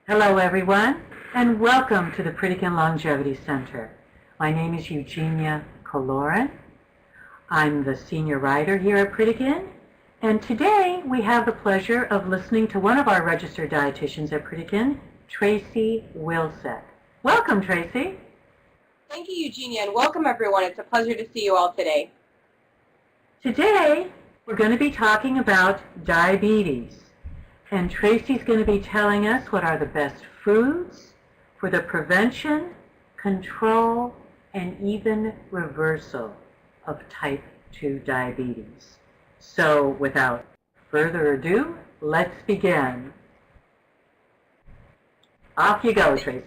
Hello everyone, and welcome to the Pritikin Longevity Center. My name is Eugenia Koloran. I'm the senior writer here at Pritikin, and today we have the pleasure of listening to one of our registered dietitians at Pritikin, Tracy Wilczek. Welcome, Tracy. Thank you, Eugenia, and welcome everyone. It's a pleasure to see you all today. Today, we're going to be talking about diabetes. And Tracy's going to be telling us what are the best foods for the prevention, control, and even reversal of type 2 diabetes. So without further ado, let's begin. Off you go, Tracy.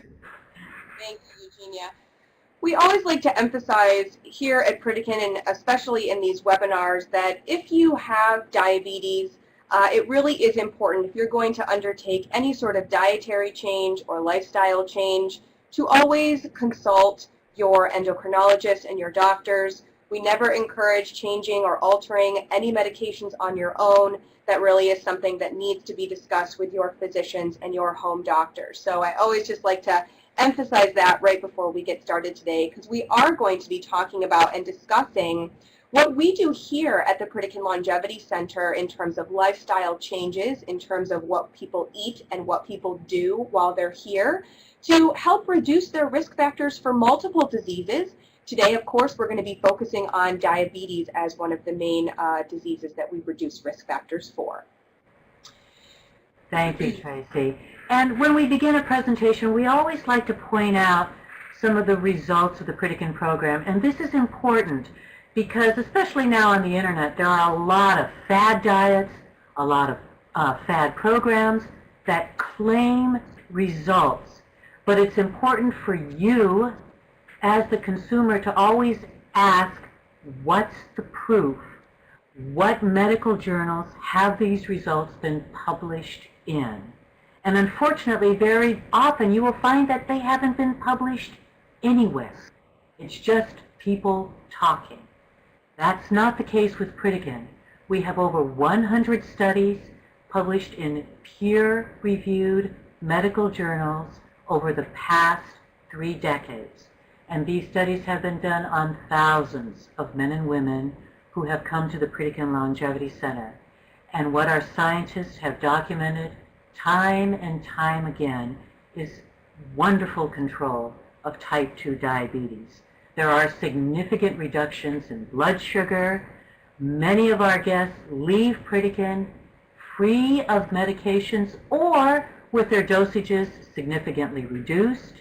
Thank you, Eugenia. We always like to emphasize here at Pritikin, and especially in these webinars, that if you have diabetes, it really is important, if you're going to undertake any sort of dietary change or lifestyle change, to always consult your endocrinologist and your doctors. We never encourage changing or altering any medications on your own. That really is something that needs to be discussed with your physicians and your home doctors. So I always just like to emphasize that right before we get started today, because we are going to be talking about and discussing what we do here at the Pritikin Longevity Center in terms of lifestyle changes, in terms of what people eat and what people do while they're here to help reduce their risk factors for multiple diseases. Today, of course, we're going to be focusing on diabetes as one of the main diseases that we reduce risk factors for. Thank you, Tracy. And when we begin a presentation, we always like to point out some of the results of the Pritikin program. And this is important because, especially now on the internet, there are a lot of fad diets, a lot of fad programs that claim results. But it's important for you as the consumer to always ask, what's the proof? What medical journals have these results been published in? And unfortunately, very often you will find that they haven't been published anywhere. It's just people talking. That's not the case with Pritikin. We have over 100 studies published in peer-reviewed medical journals over the past 3 decades. And these studies have been done on thousands of men and women who have come to the Pritikin Longevity Center. And what our scientists have documented time and time again is wonderful control of type 2 diabetes. There are significant reductions in blood sugar. Many of our guests leave Pritikin free of medications or with their dosages significantly reduced.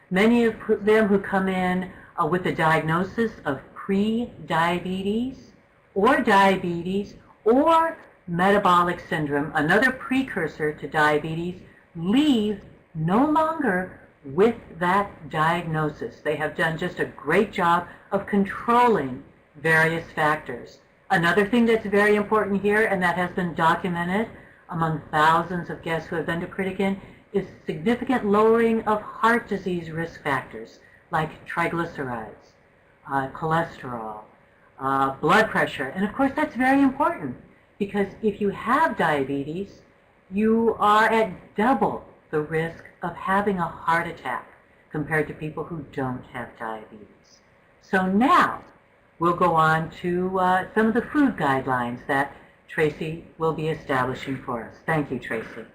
Many of them who come in with a diagnosis of pre-diabetes or diabetes or metabolic syndrome, another precursor to diabetes, leave no longer with that diagnosis. They have done just a great job of controlling various factors. Another thing that's very important here, and that has been documented among thousands of guests who have been to Pritikin, is significant lowering of heart disease risk factors like triglycerides, cholesterol, blood pressure. And of course, that's very important because if you have diabetes, you are at double the risk of having a heart attack compared to people who don't have diabetes. So now we'll go on to some of the food guidelines that Tracy will be establishing for us. Thank you, Tracy.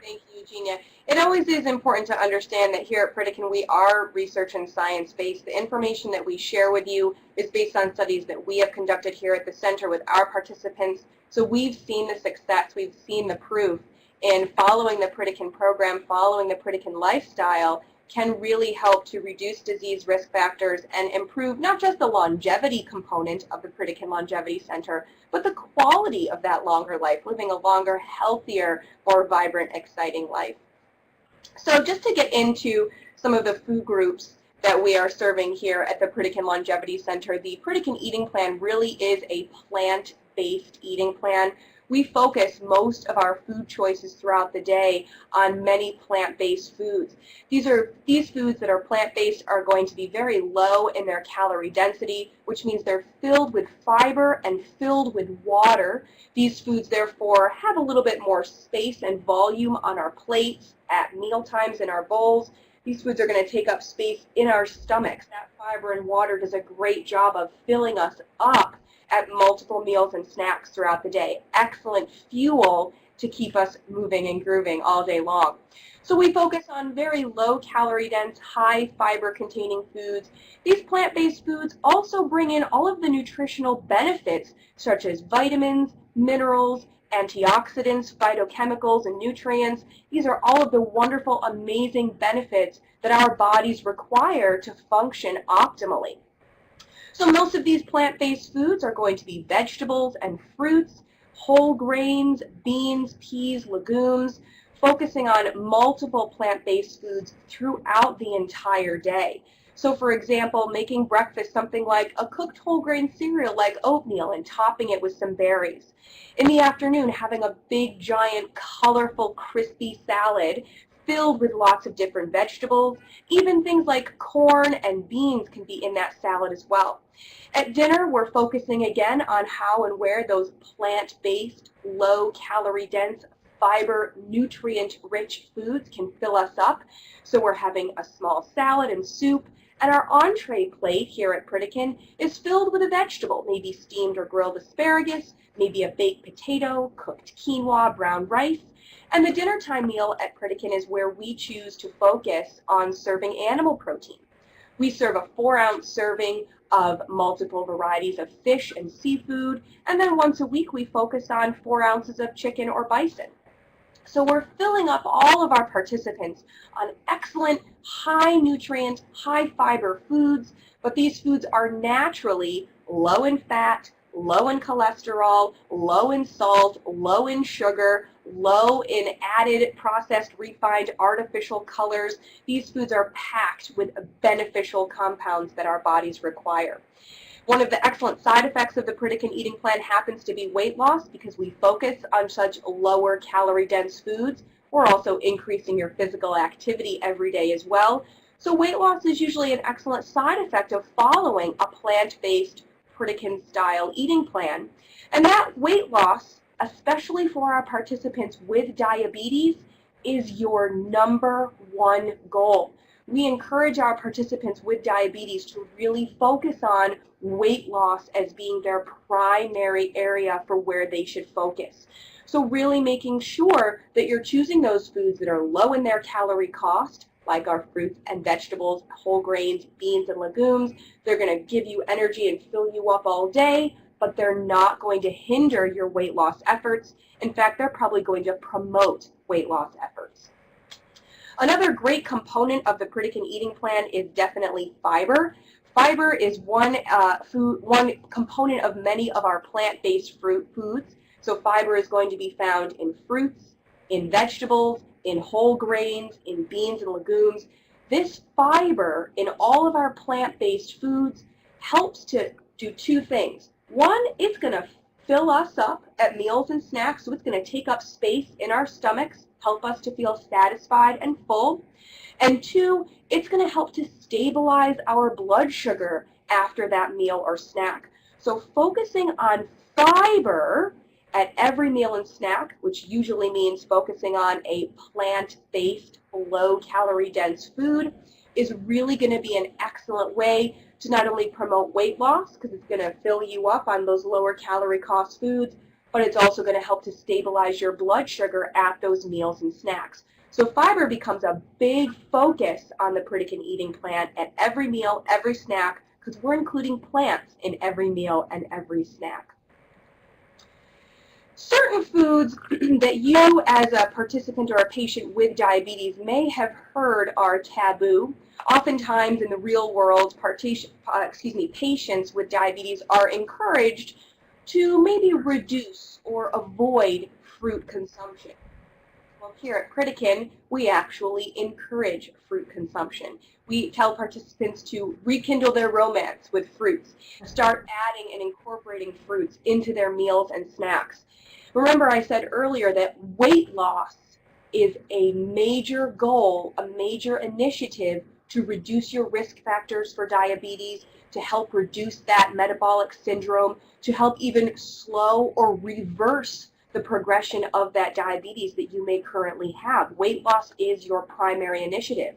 Thank you, Eugenia. It always is important to understand that here at Pritikin we are research and science-based. The information that we share with you is based on studies that we have conducted here at the center with our participants. So we've seen the success, we've seen the proof in following the Pritikin program, following the Pritikin lifestyle can really help to reduce disease risk factors and improve not just the longevity component of the Pritikin Longevity Center, but the quality of that longer life, living a longer, healthier, more vibrant, exciting life. So just to get into some of the food groups that we are serving here at the Pritikin Longevity Center, the Pritikin eating plan really is a plant-based eating plan. we focus most of our food choices throughout the day on many plant-based foods. These foods that are plant-based are going to be very low in their calorie density, which means they're filled with fiber and filled with water. These foods, therefore, have a little bit more space and volume on our plates, at meal times, in our bowls. These foods are going to take up space in our stomachs. That fiber and water does a great job of filling us up at multiple meals and snacks throughout the day. Excellent fuel to keep us moving and grooving all day long. So we focus on very low calorie dense, high fiber containing foods. These plant-based foods also bring in all of the nutritional benefits such as vitamins, minerals, antioxidants, phytochemicals, and nutrients. These are all of the wonderful, amazing benefits that our bodies require to function optimally. So most of these plant-based foods are going to be vegetables and fruits, whole grains, beans, peas, legumes, focusing on multiple plant-based foods throughout the entire day. So for example, making breakfast something like a cooked whole grain cereal like oatmeal and topping it with some berries. In the afternoon, having a big, giant, colorful, crispy salad filled with lots of different vegetables. Even things like corn and beans can be in that salad as well. At dinner, we're focusing again on how and where those plant-based, low-calorie dense, fiber, nutrient-rich foods can fill us up. So we're having a small salad and soup, and our entree plate here at Pritikin is filled with a vegetable, maybe steamed or grilled asparagus, maybe a baked potato, cooked quinoa, brown rice. And the dinner time meal at Pritikin is where we choose to focus on serving animal protein. We serve a 4-ounce serving of multiple varieties of fish and seafood, and then once a week we focus on 4 ounces of chicken or bison. So we're filling up all of our participants on excellent, high nutrient, high fiber foods, but these foods are naturally low in fat, low in cholesterol, low in salt, low in sugar, low in added, processed, refined, artificial colors. These foods are packed with beneficial compounds that our bodies require. One of the excellent side effects of the Pritikin eating plan happens to be weight loss because we focus on such lower calorie dense foods. We're also increasing your physical activity every day as well. So weight loss is usually an excellent side effect of following a plant-based Pritikin style eating plan. And that weight loss, especially for our participants with diabetes, is your #1 goal. We encourage our participants with diabetes to really focus on weight loss as being their primary area for where they should focus. So really making sure that you're choosing those foods that are low in their calorie cost, like our fruits and vegetables, whole grains, beans, and legumes. They're going to give you energy and fill you up all day, but they're not going to hinder your weight loss efforts. In fact, they're probably going to promote weight loss efforts. Another great component of the Pritikin eating plan is definitely fiber. Fiber is one component of many of our plant-based foods. So fiber is going to be found in fruits, in vegetables, in whole grains, in beans and legumes. This fiber in all of our plant-based foods helps to do 2 things. One, it's going to fill us up at meals and snacks, so it's going to take up space in our stomachs, help us to feel satisfied and full. And 2, it's going to help to stabilize our blood sugar after that meal or snack. So focusing on fiber at every meal and snack, which usually means focusing on a plant-based, low-calorie dense food, is really going to be an excellent way to not only promote weight loss, because it's going to fill you up on those lower calorie cost foods, but it's also going to help to stabilize your blood sugar at those meals and snacks. So fiber becomes a big focus on the Pritikin eating plan at every meal, every snack, because we're including plants in every meal and every snack. Certain foods that you as a participant or a patient with diabetes may have heard are taboo. Oftentimes in the real world, patients with diabetes are encouraged to maybe reduce or avoid fruit consumption. Well, here at Pritikin, we actually encourage fruit consumption. We tell participants to rekindle their romance with fruits, start adding and incorporating fruits into their meals and snacks. Remember, I said earlier that weight loss is a major goal, a major initiative to reduce your risk factors for diabetes, to help reduce that metabolic syndrome, to help even slow or reverse the progression of that diabetes that you may currently have. Weight loss is your primary initiative.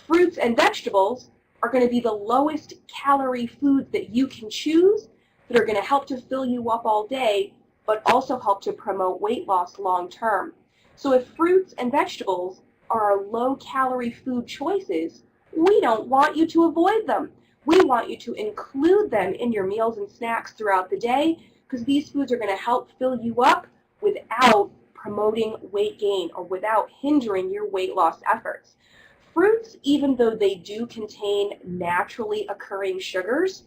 Fruits and vegetables are going to be the lowest calorie foods that you can choose that are going to help to fill you up all day, but also help to promote weight loss long term. So if fruits and vegetables are our low-calorie food choices, we don't want you to avoid them. We want you to include them in your meals and snacks throughout the day, because these foods are going to help fill you up without promoting weight gain or without hindering your weight loss efforts. Fruits, even though they do contain naturally occurring sugars,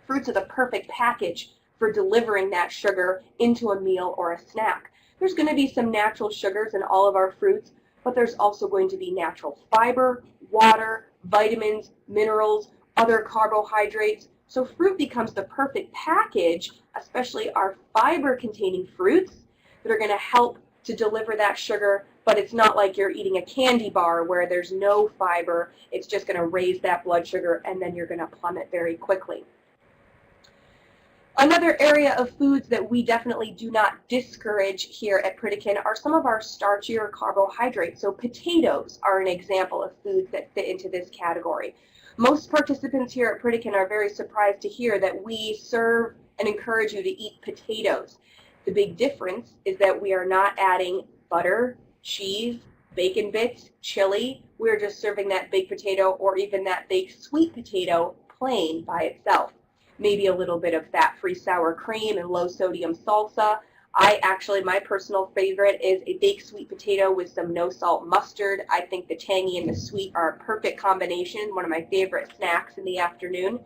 fruits are the perfect package for delivering that sugar into a meal or a snack. There's going to be some natural sugars in all of our fruits, but there's also going to be natural fiber, water, vitamins, minerals, other carbohydrates. So fruit becomes the perfect package, especially our fiber-containing fruits that are going to help to deliver that sugar, but it's not like you're eating a candy bar where there's no fiber. It's just going to raise that blood sugar, and then you're going to plummet very quickly. Another area of foods that we definitely do not discourage here at Pritikin are some of our starchier carbohydrates. So potatoes are an example of foods that fit into this category. Most participants here at Pritikin are very surprised to hear that we serve and encourage you to eat potatoes. The big difference is that we are not adding butter, cheese, bacon bits, chili. We're just serving that baked potato or even that baked sweet potato plain by itself. Maybe a little bit of fat-free sour cream and low-sodium salsa. My personal favorite is a baked sweet potato with some no-salt mustard. I think the tangy and the sweet are a perfect combination, one of my favorite snacks in the afternoon.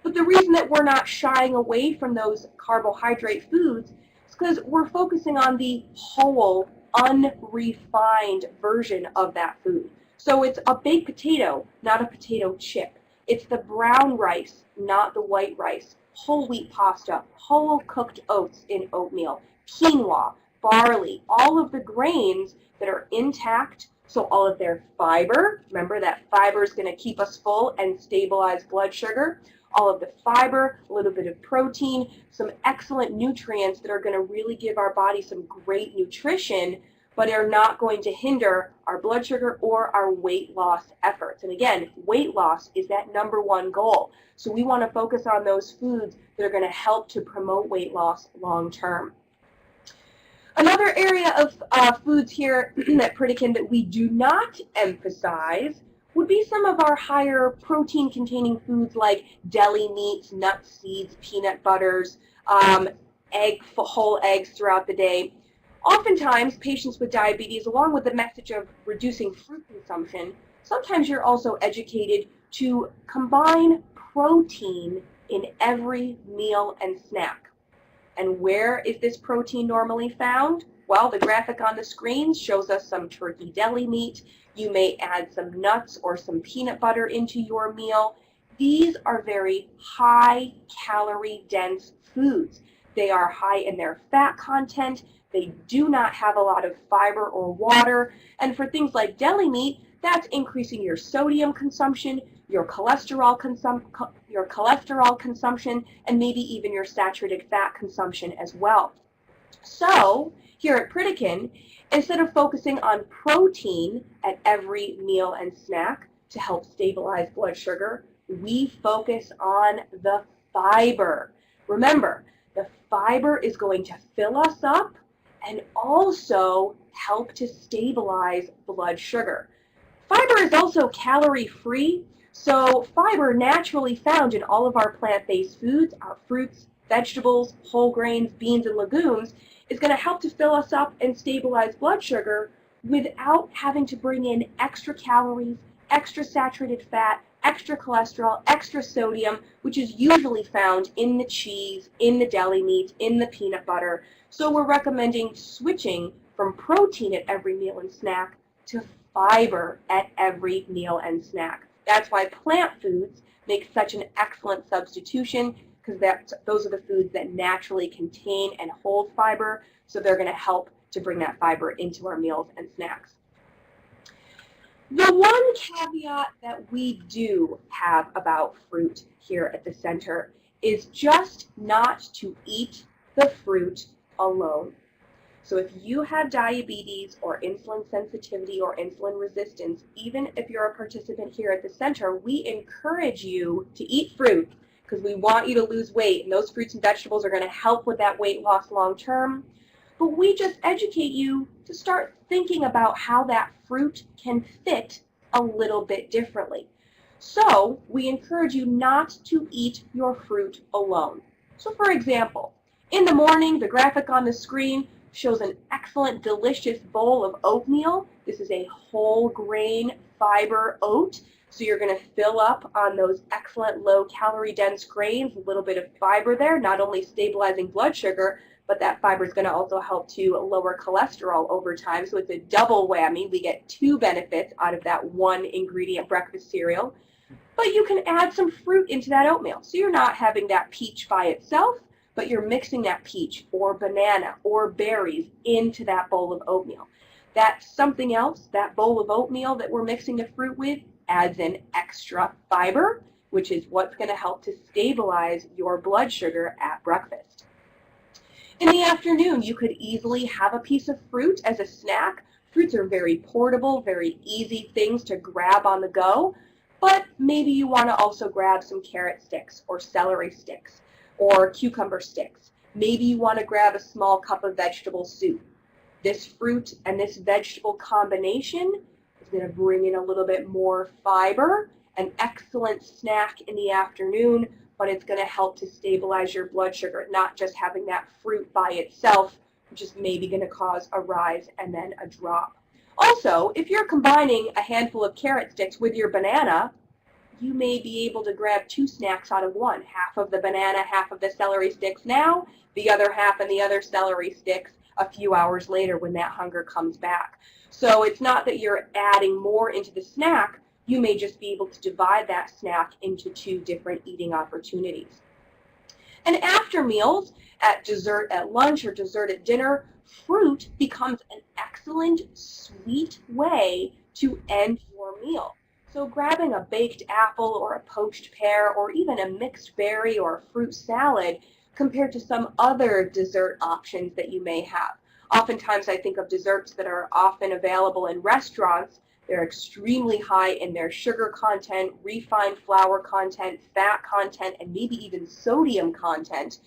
But the reason that we're not shying away from those carbohydrate foods is because we're focusing on the whole, unrefined version of that food. So it's a baked potato, not a potato chip. It's the brown rice, not the white rice, whole wheat pasta, whole cooked oats in oatmeal, quinoa, barley, all of the grains that are intact, so all of their fiber, remember that fiber is going to keep us full and stabilize blood sugar, all of the fiber, a little bit of protein, some excellent nutrients that are going to really give our body some great nutrition, but are not going to hinder our blood sugar or our weight loss efforts. And again, weight loss is that #1 goal. So we want to focus on those foods that are going to help to promote weight loss long term. Another area of foods here at Pritikin that we do not emphasize would be some of our higher protein-containing foods like deli meats, nuts, seeds, peanut butters, whole eggs throughout the day. Oftentimes, patients with diabetes, along with the message of reducing fruit consumption, sometimes you're also educated to combine protein in every meal and snack. And where is this protein normally found? Well, the graphic on the screen shows us some turkey deli meat. You may add some nuts or some peanut butter into your meal. These are very high calorie dense foods. They are high in their fat content. They do not have a lot of fiber or water. And for things like deli meat, that's increasing your sodium consumption, your cholesterol consumption, and maybe even your saturated fat consumption as well. So here at Pritikin, instead of focusing on protein at every meal and snack to help stabilize blood sugar, we focus on the fiber. Remember, the fiber is going to fill us up and also help to stabilize blood sugar. Fiber is also calorie-free, so fiber naturally found in all of our plant-based foods, our fruits, vegetables, whole grains, beans, and legumes, is going to help to fill us up and stabilize blood sugar without having to bring in extra calories, extra saturated fat, extra cholesterol, extra sodium, which is usually found in the cheese, in the deli meat, in the peanut butter. So we're recommending switching from protein at every meal and snack to fiber at every meal and snack. That's why plant foods make such an excellent substitution. because those are the foods that naturally contain and hold fiber, so they're going to help to bring that fiber into our meals and snacks. The one caveat that we do have about fruit here at the center is just not to eat the fruit alone. So if you have diabetes or insulin sensitivity or insulin resistance, even if you're a participant here at the center, we encourage you to eat fruit because we want you to lose weight, and those fruits and vegetables are going to help with that weight loss long term. But we just educate you to start thinking about how that fruit can fit a little bit differently. So we encourage you not to eat your fruit alone. So for example, in the morning, the graphic on the screen shows an excellent, delicious bowl of oatmeal. This is a whole grain fiber oat. So you're going to fill up on those excellent low calorie dense grains, a little bit of fiber there, not only stabilizing blood sugar, but that fiber is going to also help to lower cholesterol over time. So it's a double whammy. We get two benefits out of that one ingredient breakfast cereal. But you can add some fruit into that oatmeal. So you're not having that peach by itself, but you're mixing that peach or banana or berries into that bowl of oatmeal. That something else, that bowl of oatmeal that we're mixing the fruit with, adds in extra fiber, which is what's going to help to stabilize your blood sugar at breakfast. In the afternoon, you could easily have a piece of fruit as a snack. Fruits are very portable, very easy things to grab on the go, but maybe you want to also grab some carrot sticks or celery sticks or cucumber sticks. Maybe you want to grab a small cup of vegetable soup. This fruit and this vegetable combination is going to bring in a little bit more fiber, an excellent snack in the afternoon, but it's going to help to stabilize your blood sugar, not just having that fruit by itself, which is maybe going to cause a rise and then a drop. Also, if you're combining a handful of carrot sticks with your banana, you may be able to grab two snacks out of one, half of the banana, half of the celery sticks now, the other half and the other celery sticks a few hours later when that hunger comes back. So it's not that you're adding more into the snack, you may just be able to divide that snack into two different eating opportunities. And after meals, at dessert at lunch or dessert at dinner, fruit becomes an excellent sweet way to end your meal. So grabbing a baked apple or a poached pear or even a mixed berry or a fruit salad compared to some other dessert options that you may have. Oftentimes I think of desserts that are often available in restaurants. They're extremely high in their sugar content, refined flour content, fat content, and maybe even sodium content.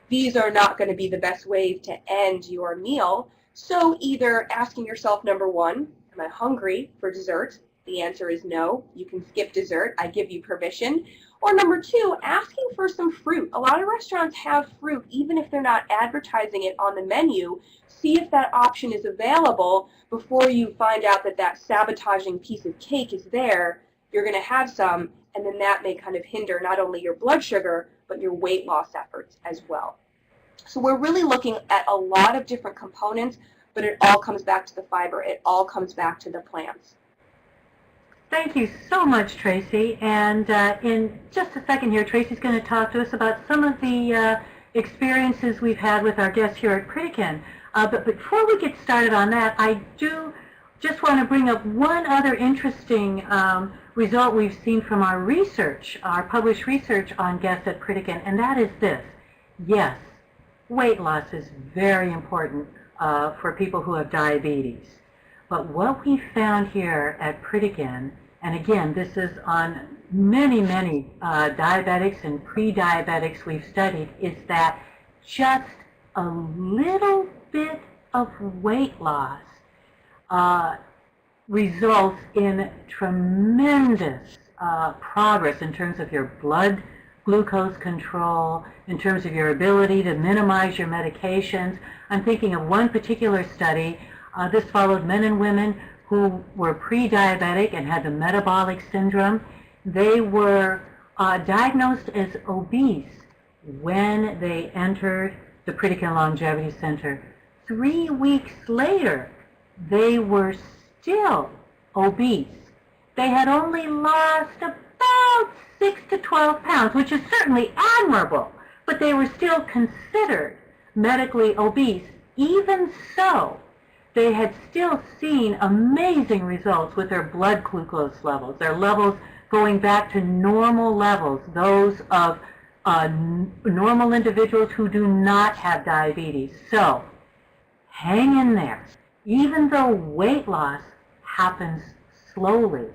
These are not going to be the best ways to end your meal. So either asking yourself, number one, am I hungry for dessert? The answer is no. You can skip dessert. I give you permission. Or number two, asking for some fruit. A lot of restaurants have fruit, even if they're not advertising it on the menu. See if that option is available before you find out that that sabotaging piece of cake is there. You're going to have some, and then that may kind of hinder not only your blood sugar, but your weight loss efforts as well. So we're really looking at a lot of different components, but it all comes back to the fiber. It all comes back to the plants. Thank you so much, Tracy. And in just a second here, Tracy's going to talk to us about some of the experiences we've had with our guests here at Pritikin. But before we get started on that, I do just want to bring up one other interesting result we've seen from our research, our published research on guests at Pritikin, and that is this. Yes, weight loss is very important for people who have diabetes. But what we found here at Pritikin, and again, this is on many, many diabetics and pre-diabetics we've studied, is that just a little bit of weight loss results in tremendous progress in terms of your blood glucose control, in terms of your ability to minimize your medications. I'm thinking of one particular study. This followed men and women who were pre-diabetic and had the metabolic syndrome. They were diagnosed as obese when they entered the Pritikin Longevity Center. 3 weeks later, they were still obese. They had only lost about 6 to 12 pounds, which is certainly admirable. but they were still considered medically obese. Even so, they had still seen amazing results with their blood glucose levels, their levels going back to normal levels, those of normal individuals who do not have diabetes. So, hang in there. Even though weight loss happens slowly,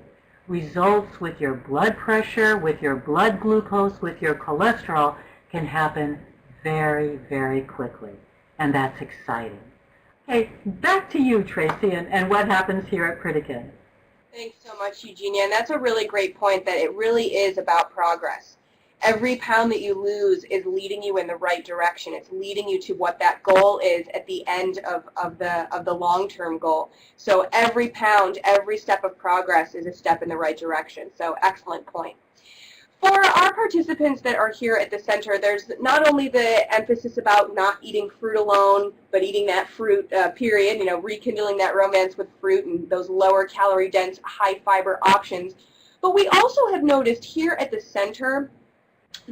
results with your blood pressure, with your blood glucose, with your cholesterol can happen very, very quickly. And that's exciting. Okay, back to you, Tracy, and what happens here at Pritikin. Thanks so much, Eugenia. And that's a really great point, that it really is about progress. Every pound that you lose is leading you in the right direction. It's leading you to what that goal is at the end of the long-term goal. So every pound, every step of progress is a step in the right direction. So excellent point. For our participants that are here at the center, there's not only the emphasis about not eating fruit alone, but eating that fruit, period, rekindling that romance with fruit and those lower calorie dense, high fiber options. But we also have noticed here at the center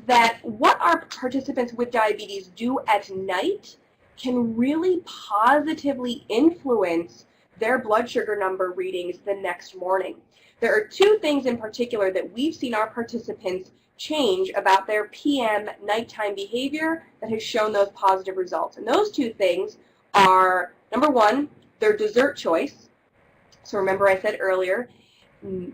that what our participants with diabetes do at night can really positively influence their blood sugar number readings the next morning. There are two things in particular that we've seen our participants change about their PM nighttime behavior that has shown those positive results. And those two things are, number one, their dessert choice. So remember I said earlier,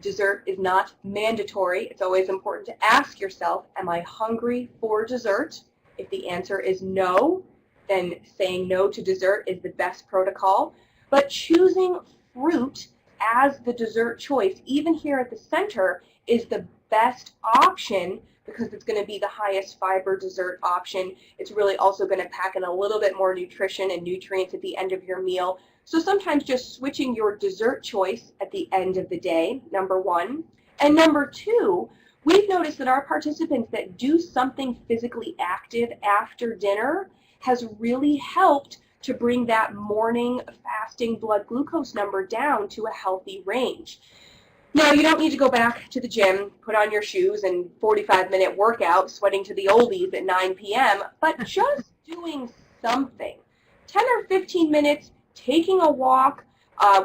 dessert is not mandatory. It's always important to ask yourself, am I hungry for dessert? If the answer is no, then saying no to dessert is the best protocol. But choosing fruit as the dessert choice, even here at the center, is the best option because it's going to be the highest fiber dessert option. It's really also going to pack in a little bit more nutrition and nutrients at the end of your meal. So sometimes just switching your dessert choice at the end of the day, number one. And number two, we've noticed that our participants that do something physically active after dinner has really helped to bring that morning fasting blood glucose number down to a healthy range. Now, you don't need to go back to the gym, put on your shoes, and 45-minute workout, sweating to the oldies at 9 p.m., but just doing something. 10 or 15 minutes, taking a walk.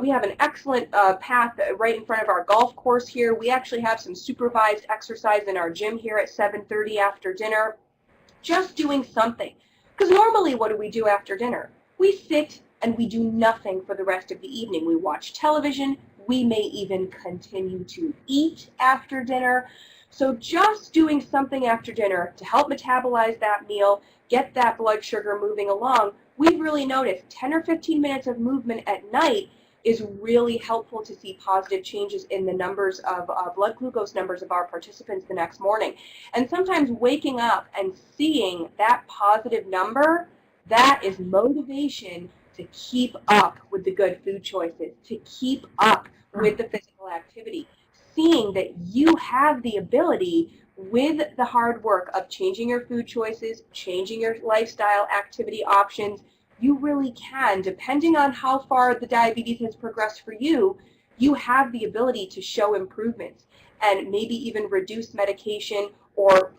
We have an excellent path right in front of our golf course here. We actually have some supervised exercise in our gym here at 7:30 after dinner. Just doing something. Because normally, what do we do after dinner? We sit and we do nothing for the rest of the evening. We watch television. We may even continue to eat after dinner. So just doing something after dinner to help metabolize that meal, get that blood sugar moving along, we've really noticed 10 or 15 minutes of movement at night is really helpful to see positive changes in the numbers of blood glucose numbers of our participants the next morning. And sometimes waking up and seeing that positive number, that is motivation to keep up with the good food choices, to keep up with the physical activity. Seeing that you have the ability with the hard work of changing your food choices, changing your lifestyle activity options, you really can, depending on how far the diabetes has progressed for you, you have the ability to show improvements and maybe even reduce medication or,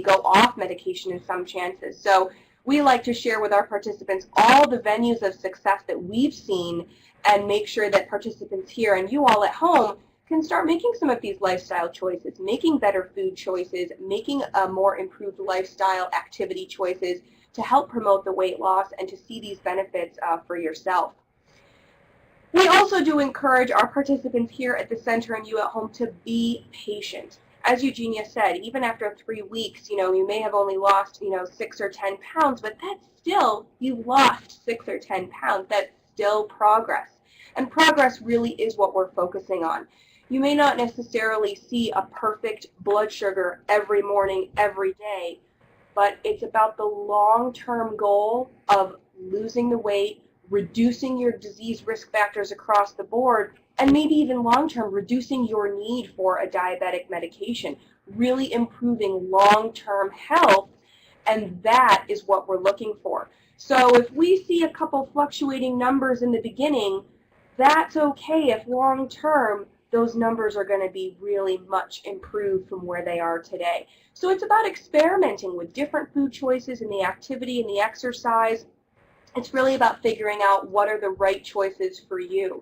go off medication in some chances. So we like to share with our participants all the venues of success that we've seen and make sure that participants here and you all at home can start making some of these lifestyle choices, making better food choices, making a more improved lifestyle activity choices to help promote the weight loss and to see these benefits for yourself. We also do encourage our participants here at the center and you at home to be patient. As Eugenia said, even after 3 weeks, you may have only lost, 6 or 10 pounds, but that's still, you lost 6 or 10 pounds. That's still progress. And progress really is what we're focusing on. You may not necessarily see a perfect blood sugar every morning, every day, but it's about the long-term goal of losing the weight, reducing your disease risk factors across the board, and maybe even long-term reducing your need for a diabetic medication, really improving long-term health, and that is what we're looking for. So if we see a couple fluctuating numbers in the beginning, that's okay if long-term those numbers are going to be really much improved from where they are today. So it's about experimenting with different food choices and the activity and the exercise. It's really about figuring out what are the right choices for you.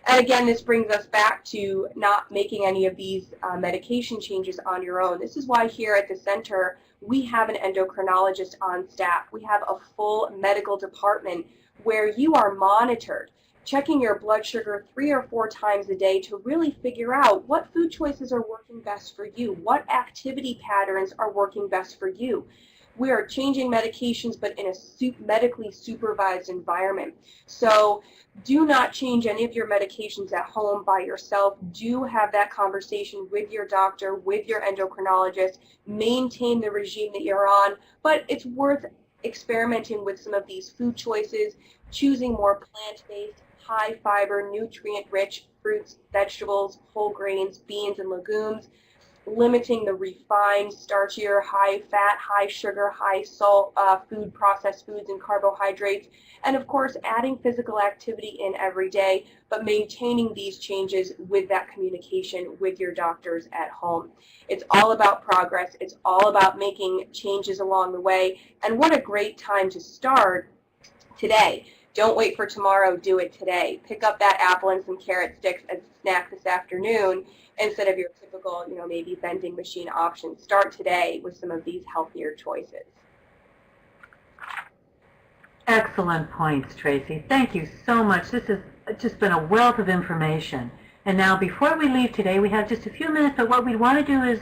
And again, this brings us back to not making any of these medication changes on your own. This is why here at the center, we have an endocrinologist on staff. We have a full medical department where you are monitored, checking your blood sugar 3 or 4 times a day to really figure out what food choices are working best for you, what activity patterns are working best for you. We are changing medications, but in a medically supervised environment. So do not change any of your medications at home by yourself. Do have that conversation with your doctor, with your endocrinologist. Maintain the regime that you're on, but it's worth experimenting with some of these food choices, choosing more plant-based, high-fiber, nutrient-rich fruits, vegetables, whole grains, beans, and legumes, limiting the refined, starchier, high-fat, high-sugar, high-salt food, processed foods, and carbohydrates, and of course adding physical activity in every day, but maintaining these changes with that communication with your doctors at home. It's all about progress. It's all about making changes along the way, and what a great time to start today. Don't wait for tomorrow, do it today. Pick up that apple and some carrot sticks as a snack this afternoon instead of your typical, maybe vending machine option. Start today with some of these healthier choices. Excellent points, Tracy. Thank you so much. This has just been a wealth of information. And now, before we leave today, we have just a few minutes, but what we want to do is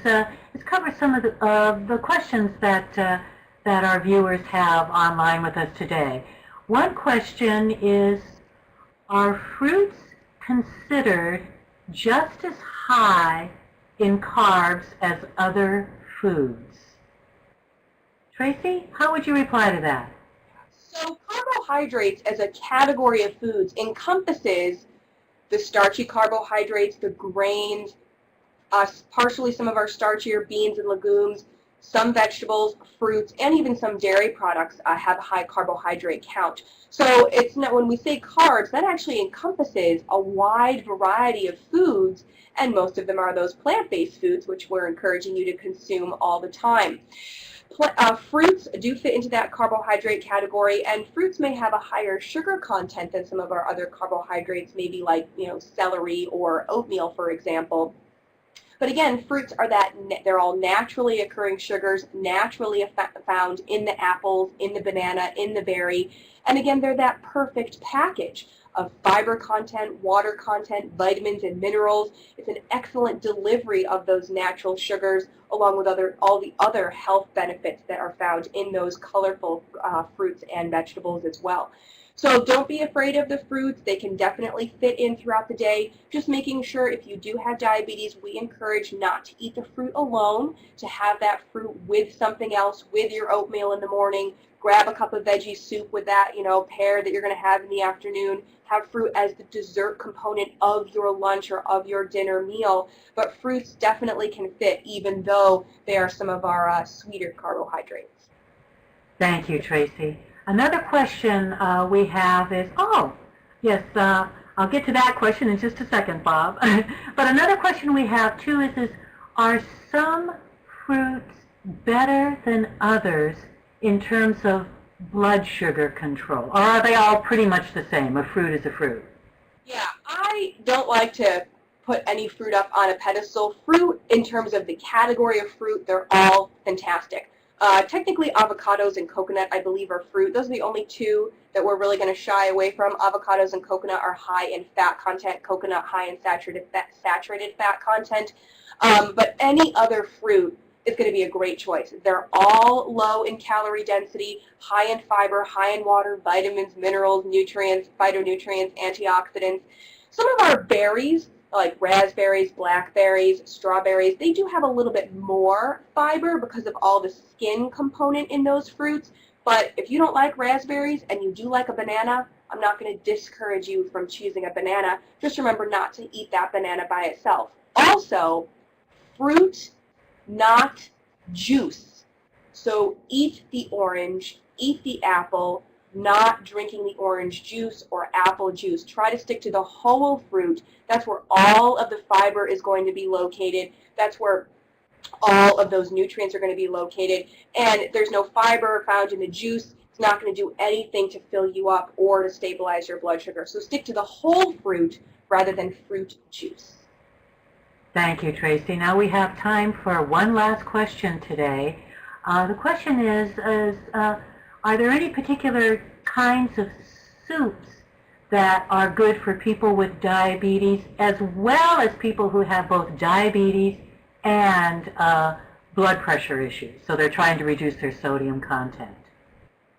cover some of the questions that our viewers have online with us today. One question is, are fruits considered just as high in carbs as other foods? Tracy, how would you reply to that? So carbohydrates as a category of foods encompasses the starchy carbohydrates, the grains, partially some of our starchier beans and legumes, some vegetables, fruits, and even some dairy products have a high carbohydrate count. So it's not, when we say carbs, that actually encompasses a wide variety of foods, and most of them are those plant-based foods, which we're encouraging you to consume all the time. Fruits do fit into that carbohydrate category, and fruits may have a higher sugar content than some of our other carbohydrates, maybe like celery or oatmeal, for example. But again, fruits are they're all naturally occurring sugars, naturally found in the apples, in the banana, in the berry. And again, they're that perfect package of fiber content, water content, vitamins and minerals. It's an excellent delivery of those natural sugars, along with all the other health benefits that are found in those colorful fruits and vegetables as well. So don't be afraid of the fruits. They can definitely fit in throughout the day. Just making sure if you do have diabetes, we encourage not to eat the fruit alone, to have that fruit with something else, with your oatmeal in the morning. Grab a cup of veggie soup with that, pear that you're going to have in the afternoon. Have fruit as the dessert component of your lunch or of your dinner meal. But fruits definitely can fit, even though they are some of our sweeter carbohydrates. Thank you, Tracy. Another question we have is, yes, I'll get to that question in just a second, Bob. But another question we have, too, is are some fruits better than others in terms of blood sugar control? Or are they all pretty much the same? A fruit is a fruit. Yeah, I don't like to put any fruit up on a pedestal. Fruit, in terms of the category of fruit, they're all fantastic. Technically, avocados and coconut, I believe, are fruit. Those are the only two that we're really going to shy away from. Avocados and coconut are high in fat content. Coconut high in saturated fat content. But any other fruit is going to be a great choice. They're all low in calorie density, high in fiber, high in water, vitamins, minerals, nutrients, phytonutrients, antioxidants. Some of our berries, like raspberries, blackberries, strawberries, they do have a little bit more fiber because of all the skin component in those fruits. But if you don't like raspberries and you do like a banana, I'm not going to discourage you from choosing a banana. Just remember not to eat that banana by itself. Also, fruit, not juice. So eat the orange, eat the apple, not drinking the orange juice or apple juice. Try to stick to the whole fruit. That's where all of the fiber is going to be located. That's where all of those nutrients are going to be located. And there's no fiber found in the juice. It's not going to do anything to fill you up or to stabilize your blood sugar. So stick to the whole fruit rather than fruit juice. Thank you, Tracy. Now we have time for one last question today. The question is are there any particular kinds of soups that are good for people with diabetes as well as people who have both diabetes and blood pressure issues? So they're trying to reduce their sodium content.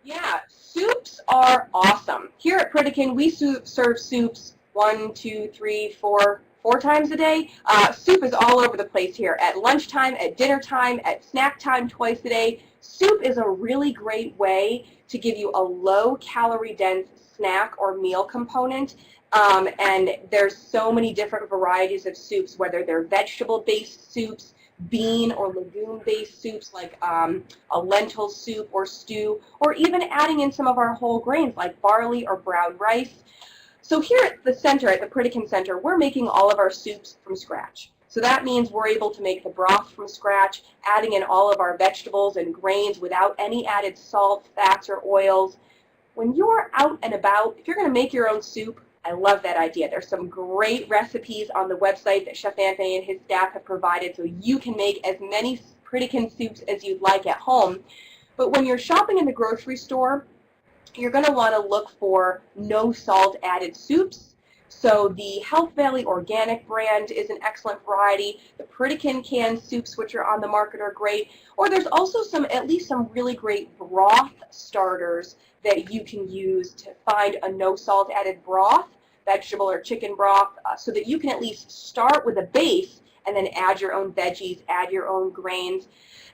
Yeah, soups are awesome. Here at Pritikin, we serve soups 1, 2, 3, 4 times a day. Soup is all over the place here. At lunchtime, at dinner time, at snack time twice a day. Soup is a really great way to give you a low-calorie dense snack or meal component. And there's so many different varieties of soups, whether they're vegetable-based soups, bean or legume-based soups like a lentil soup or stew, or even adding in some of our whole grains like barley or brown rice. So here at the center, at the Pritikin Center, we're making all of our soups from scratch. So that means we're able to make the broth from scratch, adding in all of our vegetables and grains without any added salt, fats, or oils. When you're out and about, if you're going to make your own soup, I love that idea. There's some great recipes on the website that Chef Anthony and his staff have provided so you can make as many Pritikin soups as you'd like at home. But when you're shopping in the grocery store, you're going to want to look for no salt added soups. So the Health Valley Organic brand is an excellent variety. The Pritikin canned soups, which are on the market, are great. Or there's also at least some really great broth starters that you can use to find a no salt added broth, vegetable or chicken broth, so that you can at least start with a base and then add your own veggies, add your own grains.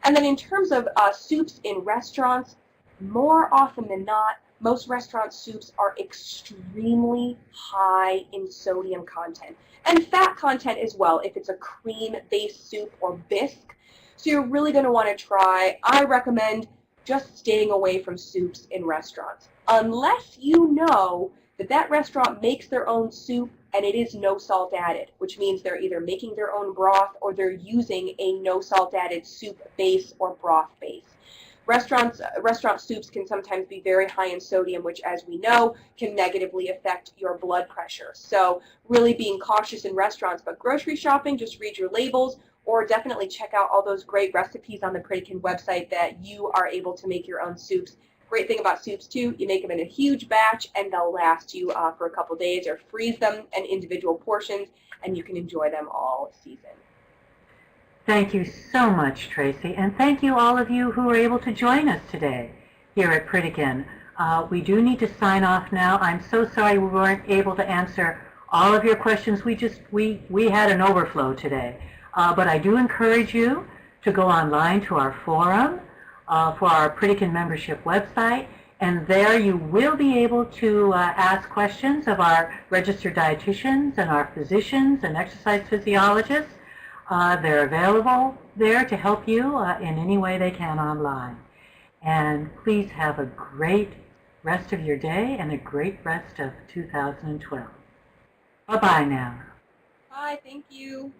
And then in terms of soups in restaurants, more often than not, most restaurant soups are extremely high in sodium content and fat content as well if it's a cream-based soup or bisque. So you're really going to want to try, I recommend just staying away from soups in restaurants unless you know that that restaurant makes their own soup and it is no salt added, which means they're either making their own broth or they're using a no salt added soup base or broth base. Restaurant soups can sometimes be very high in sodium, which, as we know, can negatively affect your blood pressure. So really being cautious in restaurants, but grocery shopping, just read your labels or definitely check out all those great recipes on the Pritikin website that you are able to make your own soups. Great thing about soups, too, you make them in a huge batch and they'll last you for a couple days, or freeze them in individual portions and you can enjoy them all season. Thank you so much, Tracy, and thank you all of you who were able to join us today here at Pritikin. We do need to sign off now. I'm so sorry we weren't able to answer all of your questions. We had an overflow today. But I do encourage you to go online to our forum for our Pritikin membership website, and there you will be able to ask questions of our registered dietitians and our physicians and exercise physiologists. They're available there to help you in any way they can online. And please have a great rest of your day and a great rest of 2012. Bye-bye now. Bye, thank you.